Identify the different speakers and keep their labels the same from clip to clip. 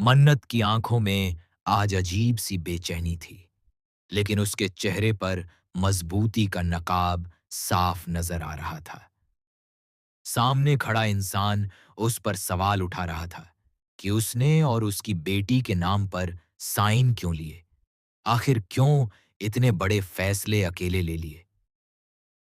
Speaker 1: मन्नत की आंखों में आज अजीब सी बेचैनी थी, लेकिन उसके चेहरे पर मजबूती का नकाब साफ नजर आ रहा था। सामने खड़ा इंसान उस पर सवाल उठा रहा था कि उसने और उसकी बेटी के नाम पर साइन क्यों लिए। आखिर क्यों इतने बड़े फैसले अकेले ले लिए।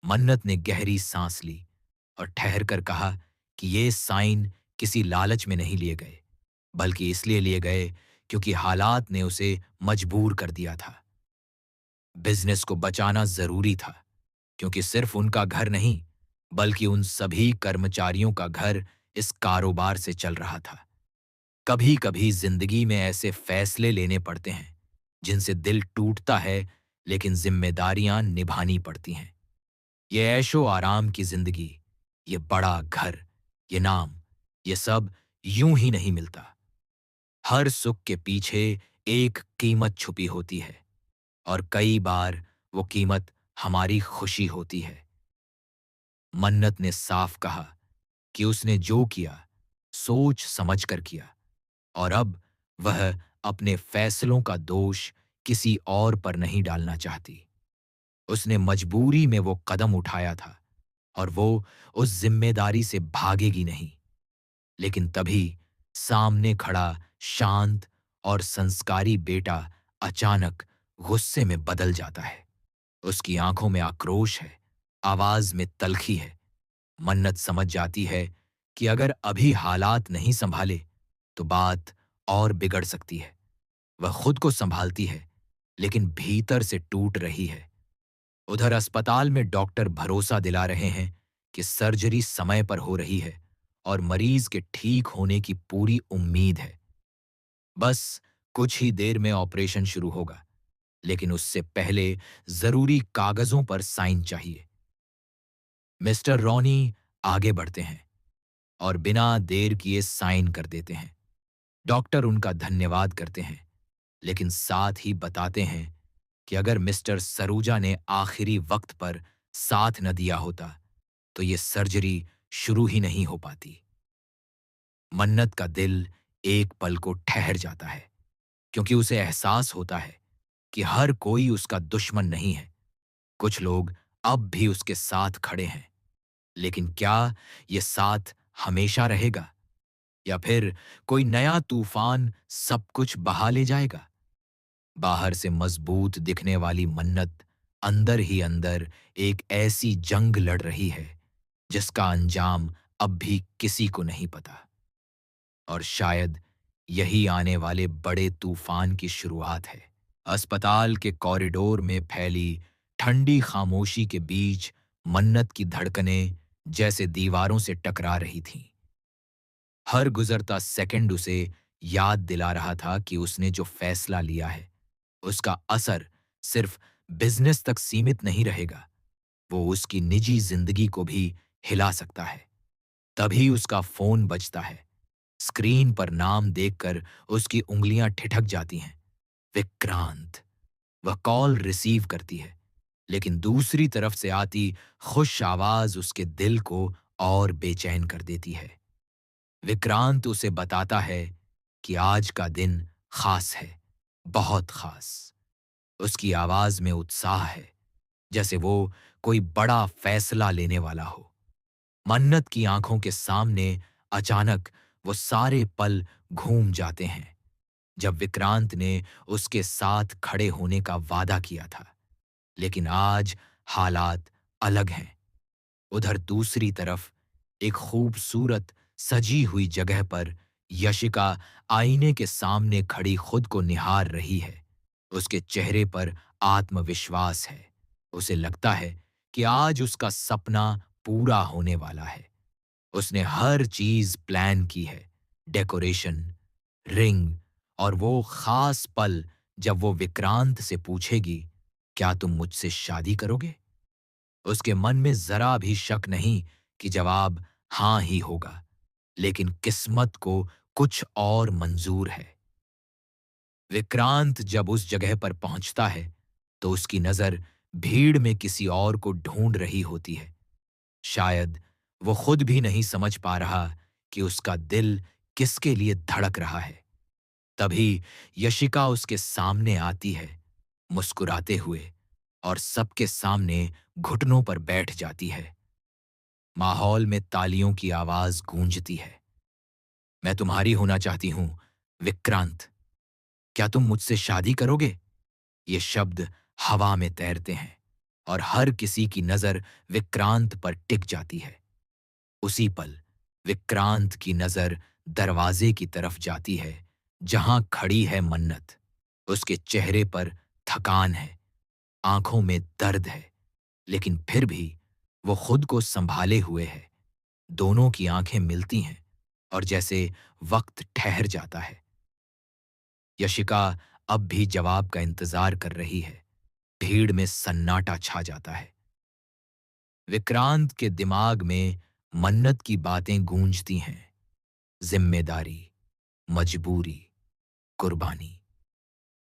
Speaker 1: मन्नत ने गहरी सांस ली और ठहर कर कहा कि ये साइन किसी लालच में नहीं लिए गए, बल्कि इसलिए लिए गए क्योंकि हालात ने उसे मजबूर कर दिया था। बिजनेस को बचाना जरूरी था, क्योंकि सिर्फ उनका घर नहीं, बल्कि उन सभी कर्मचारियों का घर इस कारोबार से चल रहा था। कभी कभी जिंदगी में ऐसे फैसले लेने पड़ते हैं जिनसे दिल टूटता है, लेकिन जिम्मेदारियां निभानी पड़ती हैं। ये ऐशो आराम की जिंदगी, ये बड़ा घर, ये नाम, ये सब यूं ही नहीं मिलता। हर सुख के पीछे एक कीमत छुपी होती है, और कई बार वो कीमत हमारी खुशी होती है। मन्नत ने साफ कहा कि उसने जो किया सोच समझ कर किया, और अब वह अपने फैसलों का दोष किसी और पर नहीं डालना चाहती। उसने मजबूरी में वो कदम उठाया था, और वो उस जिम्मेदारी से भागेगी नहीं। लेकिन तभी सामने खड़ा शांत और संस्कारी बेटा अचानक गुस्से में बदल जाता है। उसकी आंखों में आक्रोश है, आवाज में तल्खी है। मन्नत समझ जाती है कि अगर अभी हालात नहीं संभाले तो बात और बिगड़ सकती है। वह खुद को संभालती है, लेकिन भीतर से टूट रही है। उधर अस्पताल में डॉक्टर भरोसा दिला रहे हैं कि सर्जरी समय पर हो रही है और मरीज के ठीक होने की पूरी उम्मीद है। बस कुछ ही देर में ऑपरेशन शुरू होगा, लेकिन उससे पहले जरूरी कागजों पर साइन चाहिए। मिस्टर रॉनी आगे बढ़ते हैं और बिना देर किए साइन कर देते हैं। डॉक्टर उनका धन्यवाद करते हैं, लेकिन साथ ही बताते हैं कि अगर मिस्टर सरूजा ने आखिरी वक्त पर साथ न दिया होता तो ये सर्जरी शुरू ही नहीं हो पाती। मन्नत का दिल एक पल को ठहर जाता है, क्योंकि उसे एहसास होता है कि हर कोई उसका दुश्मन नहीं है। कुछ लोग अब भी उसके साथ खड़े हैं, लेकिन क्या ये साथ हमेशा रहेगा, या फिर कोई नया तूफान सब कुछ बहा ले जाएगा। बाहर से मजबूत दिखने वाली मन्नत अंदर ही अंदर एक ऐसी जंग लड़ रही है जिसका अंजाम अब भी किसी को नहीं पता। और शायद यही आने वाले बड़े तूफान की शुरुआत है। अस्पताल के कॉरिडोर में फैली ठंडी खामोशी के बीच मन्नत की धड़कनें जैसे दीवारों से टकरा रही थीं। हर गुजरता सेकंड उसे याद दिला रहा था कि उसने जो फैसला लिया है उसका असर सिर्फ बिजनेस तक सीमित नहीं रहेगा, वो उसकी निजी जिंदगी को भी हिला सकता है। तभी उसका फोन बजता है। स्क्रीन पर नाम देखकर उसकी उंगलियां ठिठक जाती हैं। विक्रांत। वह कॉल रिसीव करती है, लेकिन दूसरी तरफ से आती खुश आवाज उसके दिल को और बेचैन कर देती है। विक्रांत उसे बताता है कि आज का दिन खास है, बहुत खास। उसकी आवाज में उत्साह है, जैसे वो कोई बड़ा फैसला लेने वाला हो। मन्नत की आंखों के सामने अचानक वो सारे पल घूम जाते हैं जब विक्रांत ने उसके साथ खड़े होने का वादा किया था। लेकिन आज हालात अलग हैं। उधर दूसरी तरफ एक खूबसूरत सजी हुई जगह पर यशिका आईने के सामने खड़ी खुद को निहार रही है। उसके चेहरे पर आत्मविश्वास है। उसे लगता है कि आज उसका सपना पूरा होने वाला है। उसने हर चीज प्लान की है, डेकोरेशन, रिंग, और वो खास पल जब वो विक्रांत से पूछेगी, क्या तुम मुझसे शादी करोगे। उसके मन में जरा भी शक नहीं कि जवाब हां ही होगा, लेकिन किस्मत को कुछ और मंजूर है। विक्रांत जब उस जगह पर पहुंचता है तो उसकी नजर भीड़ में किसी और को ढूंढ रही होती है। शायद वो खुद भी नहीं समझ पा रहा कि उसका दिल किसके लिए धड़क रहा है। तभी यशिका उसके सामने आती है, मुस्कुराते हुए, और सबके सामने घुटनों पर बैठ जाती है। माहौल में तालियों की आवाज गूंजती है। मैं तुम्हारी होना चाहती हूं, विक्रांत। क्या तुम मुझसे शादी करोगे? ये शब्द हवा में तैरते हैं और हर किसी की नजर विक्रांत पर टिक जाती है। उसी पल विक्रांत की नजर दरवाजे की तरफ जाती है, जहां खड़ी है मन्नत। उसके चेहरे पर थकान है, आंखों में दर्द है, लेकिन फिर भी वो खुद को संभाले हुए है। दोनों की आंखें मिलती हैं और जैसे वक्त ठहर जाता है। यशिका अब भी जवाब का इंतजार कर रही है। भीड़ में सन्नाटा छा जाता है। विक्रांत के दिमाग में मन्नत की बातें गूंजती हैं। जिम्मेदारी, मजबूरी, कुर्बानी।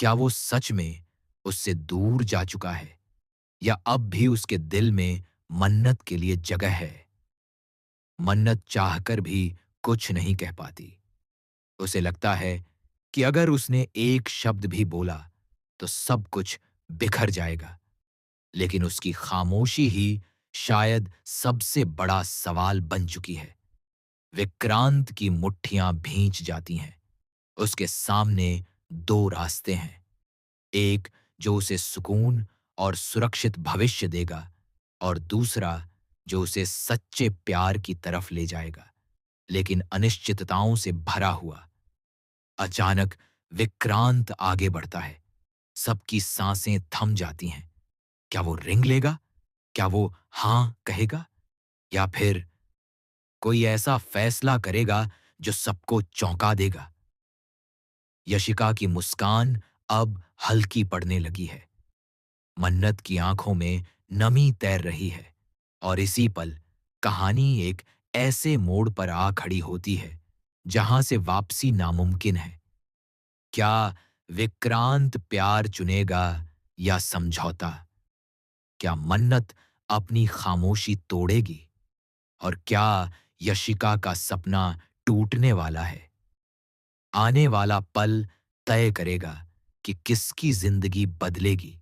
Speaker 1: क्या वो सच में उससे दूर जा चुका है, या अब भी उसके दिल में मन्नत के लिए जगह है? मन्नत चाहकर भी कुछ नहीं कह पाती। उसे लगता है कि अगर उसने एक शब्द भी बोला तो सब कुछ बिखर जाएगा। लेकिन उसकी खामोशी ही शायद सबसे बड़ा सवाल बन चुकी है। विक्रांत की मुट्ठियां भींच जाती हैं। उसके सामने दो रास्ते हैं। एक जो उसे सुकून और सुरक्षित भविष्य देगा, और दूसरा जो उसे सच्चे प्यार की तरफ ले जाएगा, लेकिन अनिश्चितताओं से भरा हुआ। अचानक विक्रांत आगे बढ़ता है। सबकी सांसें थम जाती हैं। क्या वो रिंग लेगा? क्या वो हां कहेगा? या फिर कोई ऐसा फैसला करेगा जो सबको चौंका देगा? यशिका की मुस्कान अब हल्की पड़ने लगी है। मन्नत की आंखों में नमी तैर रही है, और इसी पल कहानी एक ऐसे मोड़ पर आ खड़ी होती है जहां से वापसी नामुमकिन है। क्या विक्रांत प्यार चुनेगा या समझौता? क्या मन्नत अपनी खामोशी तोड़ेगी? और क्या यशिका का सपना टूटने वाला है? आने वाला पल तय करेगा कि किसकी जिंदगी बदलेगी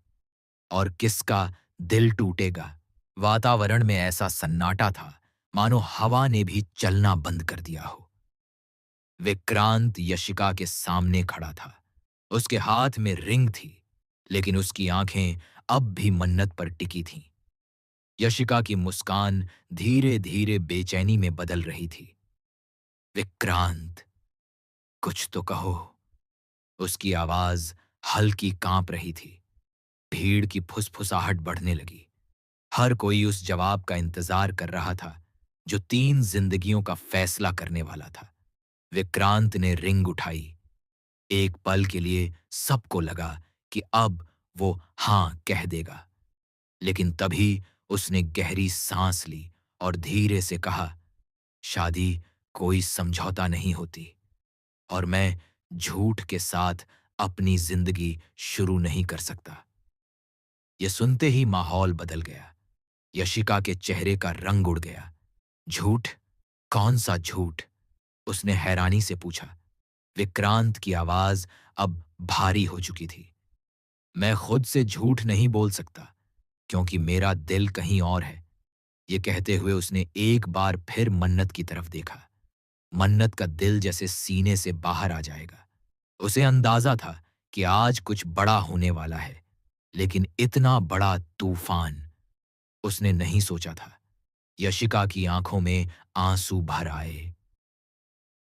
Speaker 1: और किसका दिल टूटेगा। वातावरण में ऐसा सन्नाटा था, मानो हवा ने भी चलना बंद कर दिया हो। विक्रांत यशिका के सामने खड़ा था। उसके हाथ में रिंग थी, लेकिन उसकी आंखें अब भी मन्नत पर टिकी थीं। यशिका की मुस्कान धीरे धीरे बेचैनी में बदल रही थी। विक्रांत, कुछ तो कहो। उसकी आवाज हल्की कांप रही थी। भीड़ की फुसफुसाहट बढ़ने लगी। हर कोई उस जवाब का इंतजार कर रहा था जो 3 जिंदगियों का फैसला करने वाला था। विक्रांत ने रिंग उठाई। एक पल के लिए सबको लगा कि अब वो हां कह देगा, लेकिन तभी उसने गहरी सांस ली और धीरे से कहा, शादी कोई समझौता नहीं होती, और मैं झूठ के साथ अपनी जिंदगी शुरू नहीं कर सकता। यह सुनते ही माहौल बदल गया। यशिका के चेहरे का रंग उड़ गया। झूठ? कौन सा झूठ? उसने हैरानी से पूछा। विक्रांत की आवाज अब भारी हो चुकी थी। मैं खुद से झूठ नहीं बोल सकता, क्योंकि मेरा दिल कहीं और है। ये कहते हुए उसने एक बार फिर मन्नत की तरफ देखा। मन्नत का दिल जैसे सीने से बाहर आ जाएगा। उसे अंदाजा था कि आज कुछ बड़ा होने वाला है, लेकिन इतना बड़ा तूफान उसने नहीं सोचा था। यशिका की आंखों में आंसू भर आए।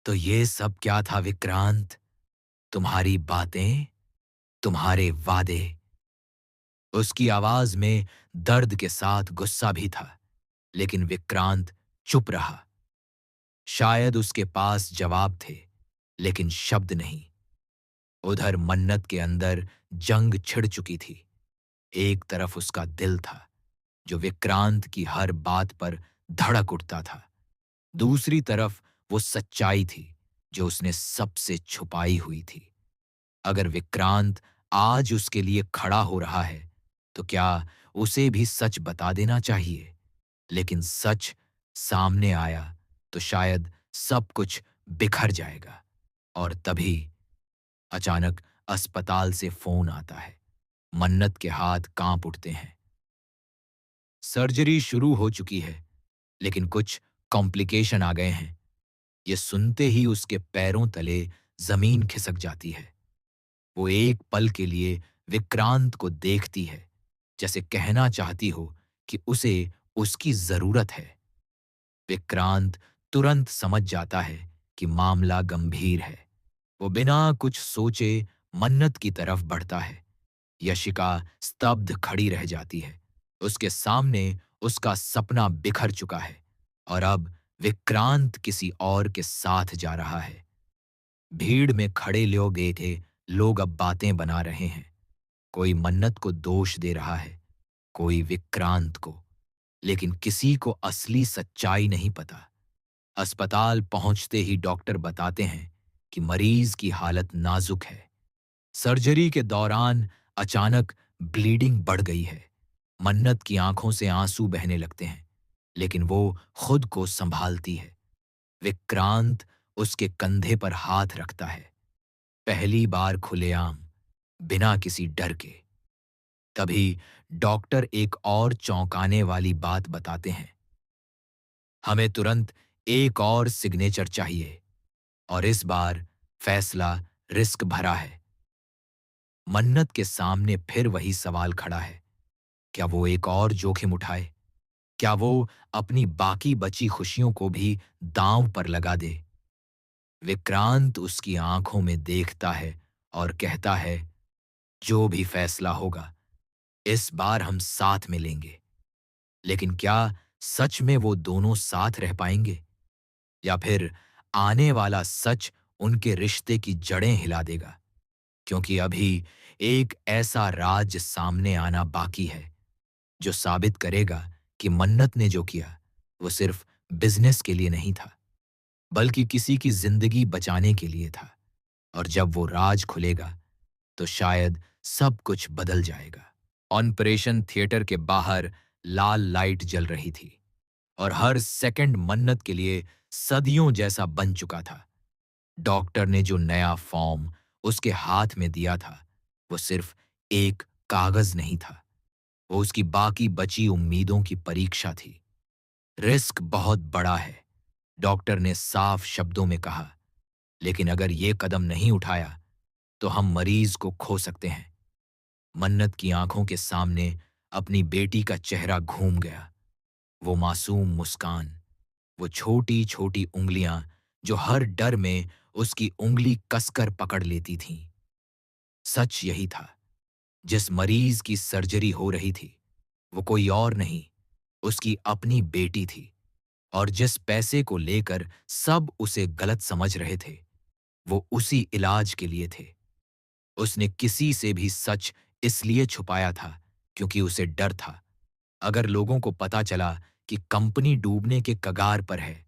Speaker 1: तो ये सब क्या था विक्रांत? तुम्हारी बातें, तुम्हारे वादे? उसकी आवाज में दर्द के साथ गुस्सा भी था, लेकिन विक्रांत चुप रहा। शायद उसके पास जवाब थे, लेकिन शब्द नहीं। उधर मन्नत के अंदर जंग छिड़ चुकी थी। एक तरफ उसका दिल था, जो विक्रांत की हर बात पर धड़क उठता था। दूसरी तरफ वो सच्चाई थी, जो उसने सबसे छुपाई हुई थी। अगर विक्रांत आज उसके लिए खड़ा हो रहा है, तो क्या उसे भी सच बता देना चाहिए? लेकिन सच सामने आया तो शायद सब कुछ बिखर जाएगा। और तभी अचानक अस्पताल से फोन आता है। मन्नत के हाथ कांप उठते हैं। सर्जरी शुरू हो चुकी है, लेकिन कुछ कॉम्प्लिकेशन आ गए हैं। ये सुनते ही उसके पैरों तले जमीन खिसक जाती है। वो एक पल के लिए विक्रांत को देखती है, जैसे कहना चाहती हो कि उसे उसकी जरूरत है। विक्रांत तुरंत समझ जाता है कि मामला गंभीर है। वो बिना कुछ सोचे मन्नत की तरफ बढ़ता है। यशिका स्तब्ध खड़ी रह जाती है। उसके सामने उसका सपना बिखर चुका है और अब विक्रांत किसी और के साथ जा रहा है। भीड़ में खड़े लोग अब बातें बना रहे हैं। कोई मन्नत को दोष दे रहा है, कोई विक्रांत को, लेकिन किसी को असली सच्चाई नहीं पता। अस्पताल पहुंचते ही डॉक्टर बताते हैं कि मरीज की हालत नाजुक है। सर्जरी के दौरान अचानक ब्लीडिंग बढ़ गई है। मन्नत की आंखों से आंसू बहने लगते हैं, लेकिन वो खुद को संभालती है। विक्रांत उसके कंधे पर हाथ रखता है, पहली बार खुलेआम, बिना किसी डर के। तभी डॉक्टर एक और चौंकाने वाली बात बताते हैं। हमें तुरंत एक और सिग्नेचर चाहिए और इस बार फैसला रिस्क भरा है। मन्नत के सामने फिर वही सवाल खड़ा है। क्या वो एक और जोखिम उठाए? क्या वो अपनी बाकी बची खुशियों को भी दांव पर लगा दे? विक्रांत उसकी आंखों में देखता है और कहता है, जो भी फैसला होगा, इस बार हम साथ में लेंगे। लेकिन क्या सच में वो दोनों साथ रह पाएंगे? या फिर आने वाला सच उनके रिश्ते की जड़ें हिला देगा? क्योंकि अभी एक ऐसा राज सामने आना बाकी है जो साबित करेगा कि मन्नत ने जो किया वो सिर्फ बिजनेस के लिए नहीं था, बल्कि किसी की जिंदगी बचाने के लिए था। और जब वो राज खुलेगा तो शायद सब कुछ बदल जाएगा। ऑपरेशन थिएटर के बाहर लाल लाइट जल रही थी और हर सेकंड मन्नत के लिए सदियों जैसा बन चुका था। डॉक्टर ने जो नया फॉर्म उसके हाथ में दिया था, वो सिर्फ एक कागज नहीं था, वो उसकी बाकी बची उम्मीदों की परीक्षा थी। रिस्क बहुत बड़ा है, डॉक्टर ने साफ शब्दों में कहा, लेकिन अगर ये कदम नहीं उठाया तो हम मरीज को खो सकते हैं। मन्नत की आंखों के सामने अपनी बेटी का चेहरा घूम गया। वो मासूम मुस्कान, वो छोटी छोटी उंगलियां जो हर डर में उसकी उंगली कसकर पकड़ लेती थीं। सच यही था, जिस मरीज की सर्जरी हो रही थी वो कोई और नहीं, उसकी अपनी बेटी थी। और जिस पैसे को लेकर सब उसे गलत समझ रहे थे, वो उसी इलाज के लिए थे। उसने किसी से भी सच इसलिए छुपाया था क्योंकि उसे डर था, अगर लोगों को पता चला कि कंपनी डूबने के कगार पर है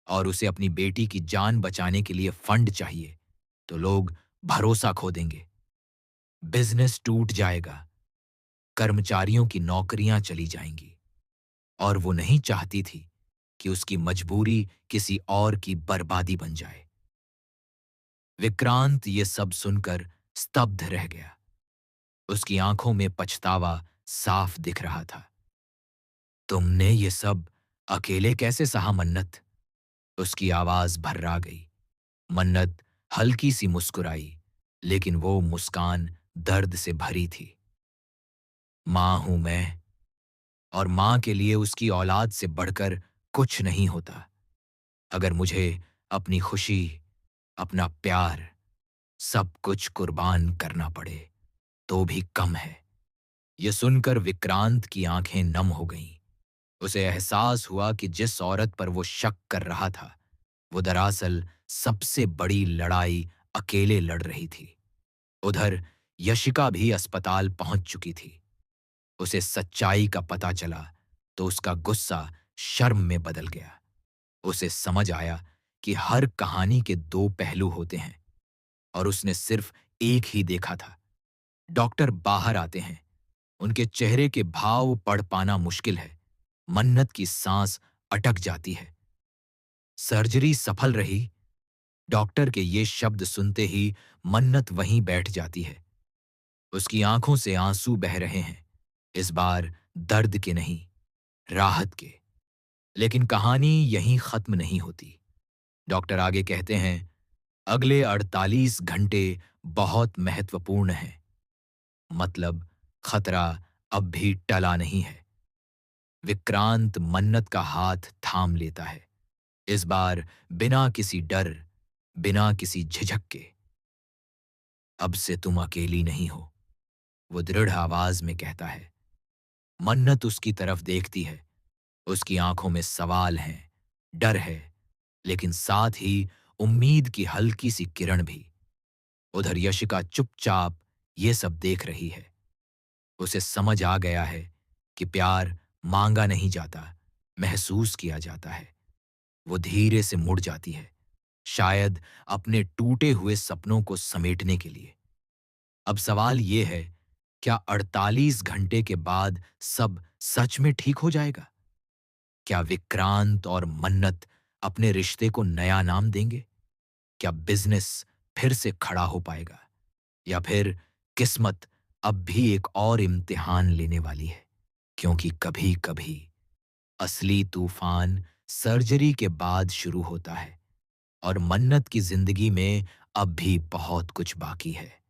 Speaker 1: और उसे अपनी बेटी की जान बचाने के लिए फंड चाहिए, तो लोग भरोसा खो देंगे, बिजनेस टूट जाएगा, कर्मचारियों की नौकरियां चली जाएंगी। और वो नहीं चाहती थी कि उसकी मजबूरी किसी और की बर्बादी बन जाए। विक्रांत ये सब सुनकर स्तब्ध रह गया। उसकी आंखों में पछतावा साफ दिख रहा था। तुमने ये सब अकेले कैसे सहा मन्नत? उसकी आवाज भर्रा गई। मन्नत हल्की सी मुस्कुराई, लेकिन वो मुस्कान दर्द से भरी थी। मां हूं मैं, और मां के लिए उसकी औलाद से बढ़कर कुछ नहीं होता। अगर मुझे अपनी खुशी, अपना प्यार, सब कुछ कुर्बान करना पड़े तो भी कम है। यह सुनकर विक्रांत की आंखें नम हो गईं। उसे एहसास हुआ कि जिस औरत पर वो शक कर रहा था, वो दरअसल सबसे बड़ी लड़ाई अकेले लड़ रही थी। उधर यशिका भी अस्पताल पहुंच चुकी थी। उसे सच्चाई का पता चला तो उसका गुस्सा शर्म में बदल गया। उसे समझ आया कि हर कहानी के दो पहलू होते हैं और उसने सिर्फ एक ही देखा था। डॉक्टर बाहर आते हैं, उनके चेहरे के भाव पढ़ पाना मुश्किल है। मन्नत की सांस अटक जाती है। सर्जरी सफल रही। डॉक्टर के ये शब्द सुनते ही मन्नत वहीं बैठ जाती है। उसकी आंखों से आंसू बह रहे हैं, इस बार दर्द के नहीं, राहत के। लेकिन कहानी यहीं खत्म नहीं होती। डॉक्टर आगे कहते हैं, अगले 48 घंटे बहुत महत्वपूर्ण हैं। मतलब खतरा अब भी टला नहीं है। विक्रांत मन्नत का हाथ थाम लेता है, इस बार बिना किसी डर, बिना किसी झिझक के। अब से तुम अकेली नहीं हो, वो दृढ़ आवाज में कहता है। मन्नत उसकी तरफ देखती है। उसकी आंखों में सवाल हैं, डर है, लेकिन साथ ही उम्मीद की हल्की सी किरण भी। उधर यशिका चुपचाप ये सब देख रही है। उसे समझ आ गया है कि प्यार मांगा नहीं जाता, महसूस किया जाता है। वो धीरे से मुड़ जाती है, शायद अपने टूटे हुए सपनों को समेटने के लिए। अब सवाल ये है, क्या 48 घंटे के बाद सब सच में ठीक हो जाएगा? क्या विक्रांत और मन्नत अपने रिश्ते को नया नाम देंगे? क्या बिजनेस फिर से खड़ा हो पाएगा? या फिर किस्मत अब भी एक और इम्तिहान लेने वाली है? क्योंकि कभी-कभी असली तूफान सर्जरी के बाद शुरू होता है और मन्नत की जिंदगी में अब भी बहुत कुछ बाकी है।